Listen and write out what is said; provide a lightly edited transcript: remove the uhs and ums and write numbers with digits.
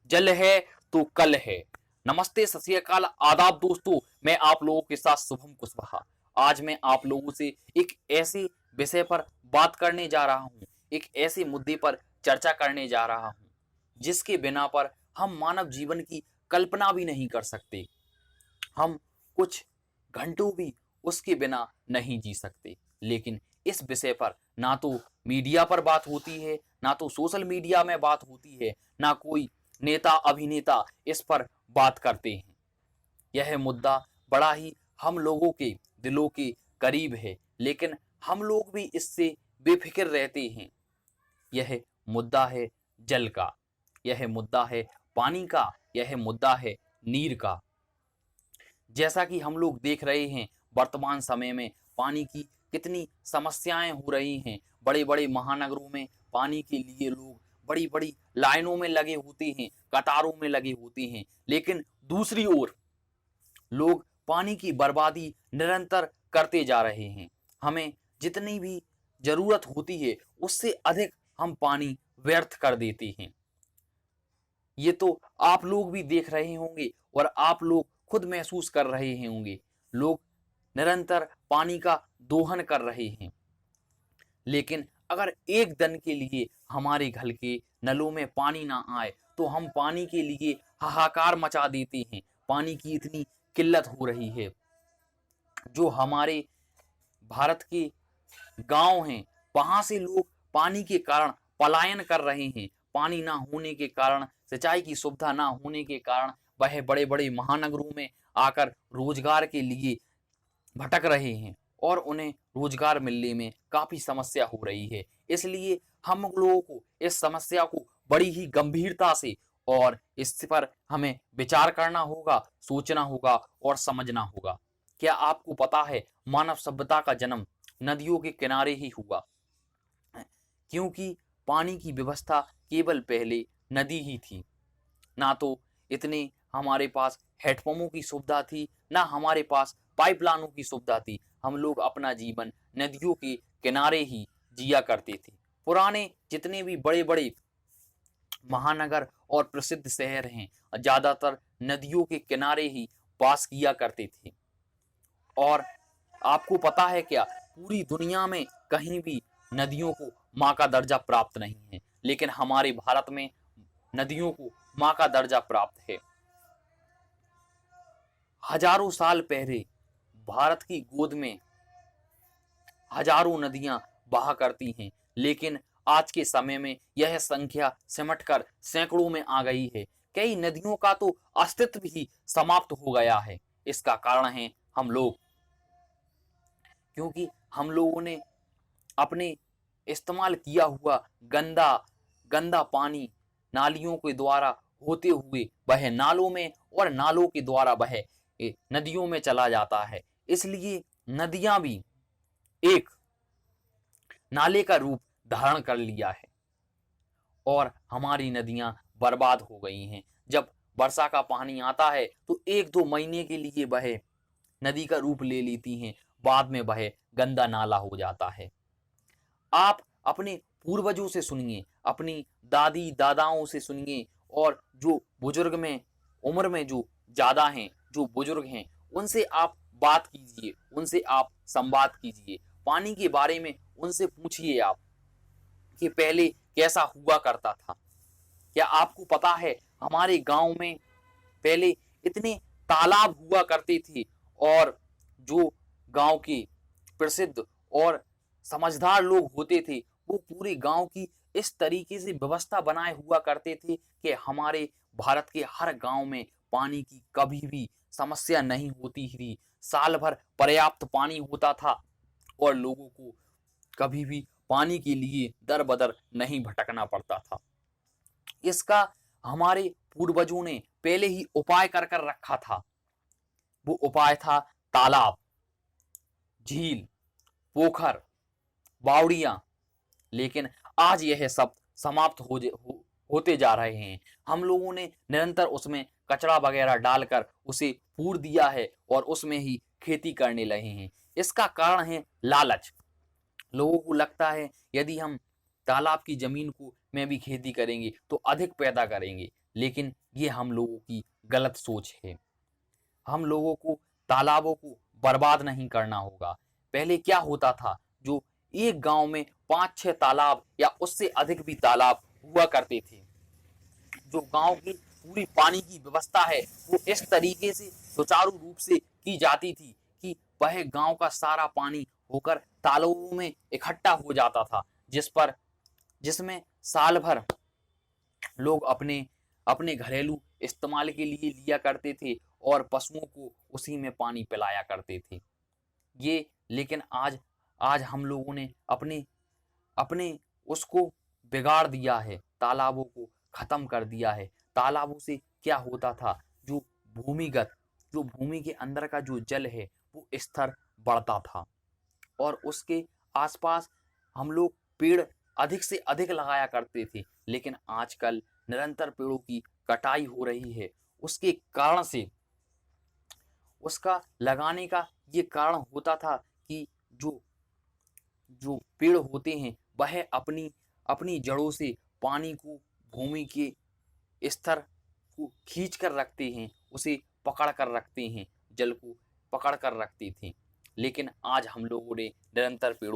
जल है तो कल है। नमस्ते, सत श्री अकाल, आदाब दोस्तों। मैं आप लोगों के साथ शुभम कुशवाहा। आज मैं आप लोगों से एक ऐसे विषय पर बात करने जा रहा हूं, एक ऐसे मुद्दे पर चर्चा करने जा रहा हूं जिसके बिना पर हम मानव जीवन की कल्पना भी नहीं कर सकते। हम कुछ घंटों भी उसके बिना नहीं जी सकते। लेकिन इस विषय पर ना तो मीडिया पर बात होती है, ना तो सोशल मीडिया में बात होती है, ना कोई नेता अभिनेता इस पर बात करते हैं। यह मुद्दा बड़ा ही हम लोगों के दिलों के करीब है, लेकिन हम लोग भी इससे बेफिक्र रहते हैं। यह मुद्दा है जल का, यह मुद्दा है पानी का, यह मुद्दा है नीर का। जैसा कि हम लोग देख रहे हैं, वर्तमान समय में पानी की कितनी समस्याएं हो रही हैं। बड़े बड़े महानगरों में पानी के लिए लोग बड़ी बड़ी लाइनों में लगे होते हैं, कतारों में लगे होते हैं। लेकिन दूसरी ओर लोग पानी की बर्बादी निरंतर करते जा रहे हैं। हमें जितनी भी जरूरत होती है उससे अधिक हम पानी व्यर्थ कर देते हैं। ये तो आप लोग भी देख रहे होंगे और आप लोग खुद महसूस कर रहे होंगे। लोग निरंतर पानी का दोहन कर रहे हैं। लेकिन अगर एक दिन के लिए हमारे घर के नलों में पानी ना आए तो हम पानी के लिए हाहाकार मचा देते हैं। पानी की इतनी किल्लत हो रही है। जो हमारे भारत के गांव हैं, वहां से लोग पानी के कारण पलायन कर रहे हैं। पानी ना होने के कारण, सिंचाई की सुविधा ना होने के कारण वह बड़े बड़े महानगरों में आकर रोजगार के लिए भटक रहे हैं और उन्हें रोजगार मिलने में काफी समस्या हो रही है। इसलिए हम लोगों को इस समस्या को बड़ी ही गंभीरता से और इस पर हमें विचार करना होगा, सोचना होगा और समझना होगा। क्या आपको पता है मानव सभ्यता का जन्म नदियों के किनारे ही हुआ? क्योंकि पानी की व्यवस्था केवल पहले नदी ही थी। ना तो इतने हमारे पास हैंडपंपों की सुविधा थी, ना हमारे पास पाइपलाइनों की सुविधा थी। हम लोग अपना जीवन नदियों के किनारे ही जिया करते थे। पुराने जितने भी बड़े बड़े महानगर और प्रसिद्ध शहर हैं, ज्यादातर नदियों के किनारे ही वास किया करते थे। और आपको पता है क्या, पूरी दुनिया में कहीं भी नदियों को माँ का दर्जा प्राप्त नहीं है, लेकिन हमारे भारत में नदियों को माँ का दर्जा प्राप्त है। हजारों साल पहले भारत की गोद में हजारों नदियां बहा करती हैं, लेकिन आज के समय में यह संख्या सिमटकर सैकड़ों में आ गई है। कई नदियों का तो अस्तित्व ही समाप्त हो गया है। इसका कारण है हम लोग, क्योंकि हम लोगों ने अपने इस्तेमाल किया हुआ गंदा गंदा पानी नालियों के द्वारा होते हुए वह नालों में और नालों के द्वारा वह नदियों में चला जाता है। इसलिए नदियां भी एक नाले का रूप धारण कर लिया है और हमारी नदियां बर्बाद हो गई हैं। जब वर्षा का पानी आता है तो एक दो महीने के लिए वह नदी का रूप ले लेती हैं, बाद में वह गंदा नाला हो जाता है। आप अपने पूर्वजों से सुनिए, अपनी दादी दादाओं से सुनिए और जो बुजुर्ग में उम्र में जो ज्यादा हैं, जो बुजुर्ग हैं, उनसे आप बात कीजिए, उनसे आप संवाद कीजिए। पानी के बारे में उनसे पूछिए आप कि पहले कैसा हुआ करता था। क्या आपको पता है हमारे गांव में पहले इतने तालाब हुआ करते थे और जो गांव के प्रसिद्ध और समझदार लोग होते थे वो पूरे गांव की इस तरीके से व्यवस्था बनाए हुआ करते थे कि हमारे भारत के हर गांव में पानी की कभी भी समस्या नहीं होती थी। साल भर पर्याप्त पानी होता था और लोगों को कभी भी पानी के लिए दर बदर नहीं भटकना पड़ता था। इसका हमारे पूर्वजों ने पहले ही उपाय कर कर रखा था। वो उपाय था तालाब, झील, पोखर, बावड़ियां। लेकिन आज यह सब समाप्त होते जा रहे हैं। हम लोगों ने निरंतर उसमें कचरा वगैरह डालकर उसे पूर दिया है और उसमें ही खेती करने लगे हैं। इसका कारण है लालच। लोगों को लगता है यदि हम तालाब की जमीन को में भी खेती करेंगे तो अधिक पैदा करेंगे, लेकिन ये हम लोगों की गलत सोच है। हम लोगों को तालाबों को बर्बाद नहीं करना होगा। पहले क्या होता था, जो एक गांव में 5-6 तालाब या उससे अधिक भी तालाब हुआ करते थे। जो गांव की पूरी पानी की व्यवस्था है वो इस तरीके से सुचारू रूप से की जाती थी कि वह गांव का सारा पानी होकर तालाबों में इकट्ठा हो जाता था, जिसमें साल भर लोग अपने अपने घरेलू इस्तेमाल के लिए लिया करते थे और पशुओं को उसी में पानी पिलाया करते थे। ये लेकिन आज आज हम लोगों ने अपने अपने उसको बिगाड़ दिया है, तालाबों को खत्म कर दिया है। तालाबों से क्या होता था, जो भूमिगत जो भूमि के अंदर का जो जल है वो स्तर बढ़ता था और उसके आसपास हम लोग पेड़ अधिक से अधिक लगाया करते थे। लेकिन आजकल निरंतर पेड़ों की कटाई हो रही है। उसके कारण से उसका लगाने का ये कारण होता था कि जो जो पेड़ होते हैं वह अपनी अपनी जड़ों से पानी को, भूमि के स्तर को खींच कर रखते हैं, उसे पकड़ कर रखते हैं, जल को पकड़ कर रखते थे। लेकिन आज हम लोगों ने निरंतर पेड़ों